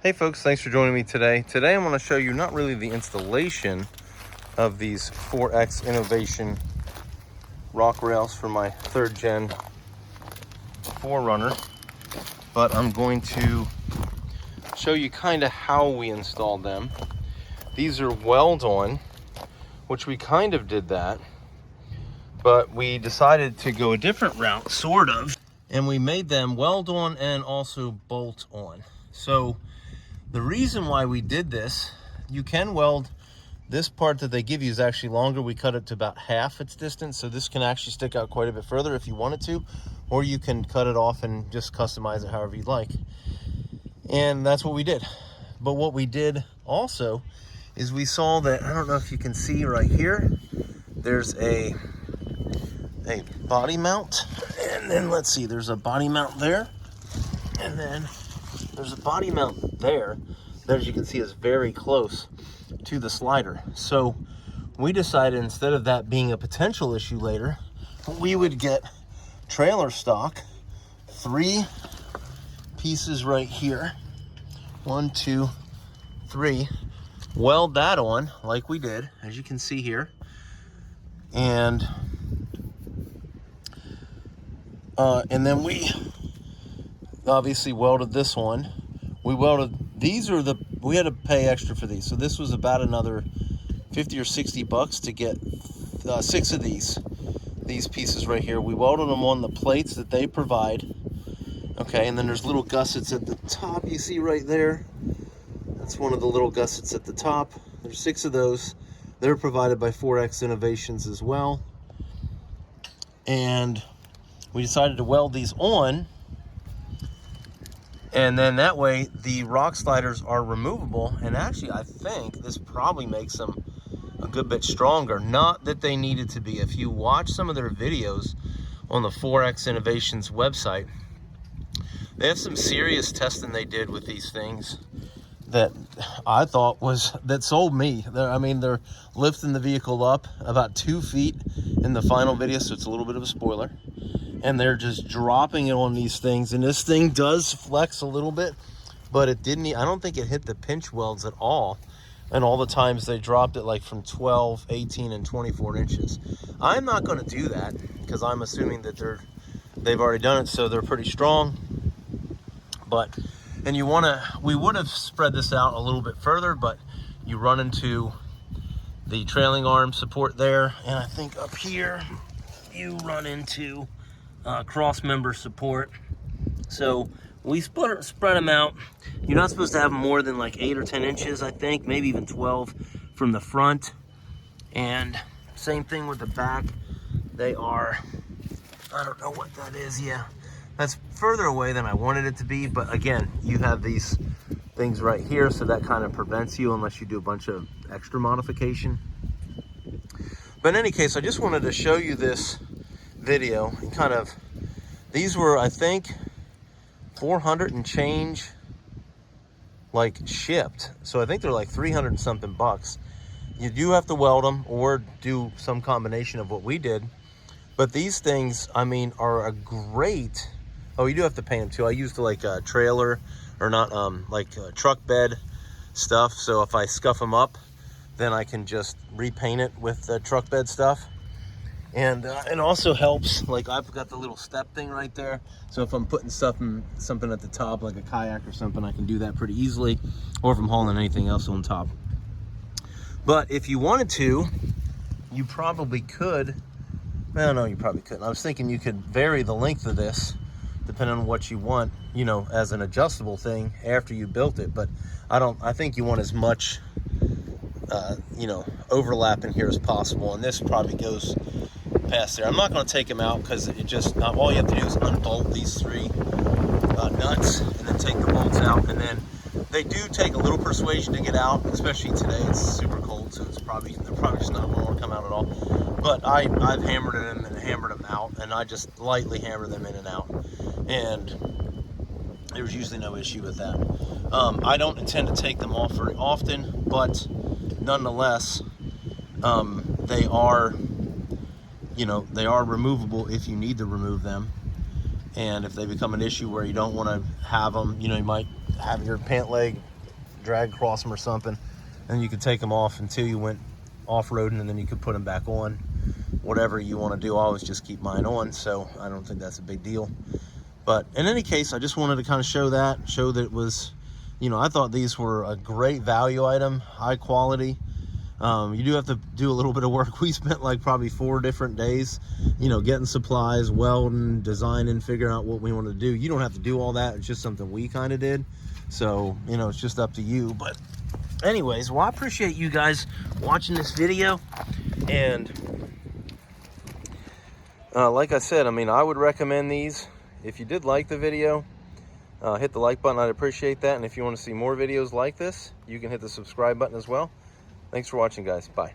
Hey folks, thanks for joining me today. Today I'm going to show you not really the installation of these 4X Innovation rock rails for my 3rd gen 4Runner, but I'm going to show you kind of how we installed them. These are weld on, which we kind of did that, but we decided to go a different route, sort of, and we made them weld on and also bolt on. So the reason why we did this, you can weld, this part that they give you is actually longer. We cut it to about half its distance, so this can actually stick out quite a bit further if you wanted to, or you can cut it off and just customize it however you'd like. And that's what we did. But what we did also is we saw that, I don't know if you can see right here, there's a body mount, and then let's see, there's a body mount there, and then there's a body mount there that, as you can see, is very close to the slider. So we decided, instead of that being a potential issue later, we would get trailer stock, 3 pieces right here, 1, 2, 3, weld that on like we did, as you can see here, and then we obviously welded this one. We welded, we had to pay extra for these. So this was about another 50 or 60 bucks to get 6 of these pieces right here. We welded them on the plates that they provide. Okay, and then there's little gussets at the top you see right there. That's one of the little gussets at the top. There's 6 of those. They're provided by 4X Innovations as well. And we decided to weld these on, and then that way the rock sliders are removable. And actually, I think this probably makes them a good bit stronger. Not that they needed to be. If you watch some of their videos on the 4X Innovations website, they have some serious testing they did with these things that I thought that sold me. They're lifting the vehicle up about 2 feet in the final video, so it's a little bit of a spoiler. And they're just dropping it on these things, and this thing does flex a little bit, but it didn't, I don't think it hit the pinch welds at all. And all the times they dropped it like from 12, 18, and 24 inches. I'm not going to do that because I'm assuming that they've already done it, so they're pretty strong. But, and we would have spread this out a little bit further, but you run into the trailing arm support there, and I think up here you run into cross member support. So we spread them out. You're not supposed to have more than like 8 or 10 inches, I think, maybe even 12 from the front. And same thing with the back. They are, I don't know what that is. Yeah, that's further away than I wanted it to be, but again, you have these things right here, so that kind of prevents you unless you do a bunch of extra modification. But in any case, I just wanted to show you this video and kind of, these were, I think, 400 and change like shipped, so I think they're like 300 and something bucks. You do have to weld them or do some combination of what we did, but these things, I mean, are a great, oh, you do have to paint them too. I used like a trailer, or not, like truck bed stuff, so if I scuff them up, then I can just repaint it with the truck bed stuff. And it also helps, like I've got the little step thing right there, so if I'm putting something at the top, like a kayak or something, I can do that pretty easily, or if I'm hauling anything else on top. But if you wanted to, you probably could, well, no, you probably couldn't. I was thinking you could vary the length of this depending on what you want, you know, as an adjustable thing after you built it. But I think you want as much you know, overlap in here as possible, and this probably goes past there. I'm not going to take them out because it just, not all you have to do is unbolt these 3 nuts and then take the bolts out, and then they do take a little persuasion to get out, especially today. It's super cold, so they're probably just not going to come out at all. But I've hammered them and hammered them out, and I just lightly hammer them in and out, and there's usually no issue with that. I don't intend to take them off very often, but nonetheless, they are, you know, they are removable if you need to remove them. And if they become an issue where you don't want to have them, you know, you might have your pant leg drag across them or something, and you could take them off until you went off-roading, and then you could put them back on. Whatever you want to do, I always just keep mine on, so I don't think that's a big deal. But in any case, I just wanted to kind of show that it was, you know, I thought these were a great value item, high quality. You do have to do a little bit of work. We spent like probably 4 different days, you know, getting supplies, welding, designing, figuring out what we wanted to do. You don't have to do all that. It's just something we kind of did. So, you know, it's just up to you. But anyways, well, I appreciate you guys watching this video. And like I said, I mean, I would recommend these. If you did like the video, hit the like button. I'd appreciate that. And if you want to see more videos like this, you can hit the subscribe button as well. Thanks for watching, guys. Bye.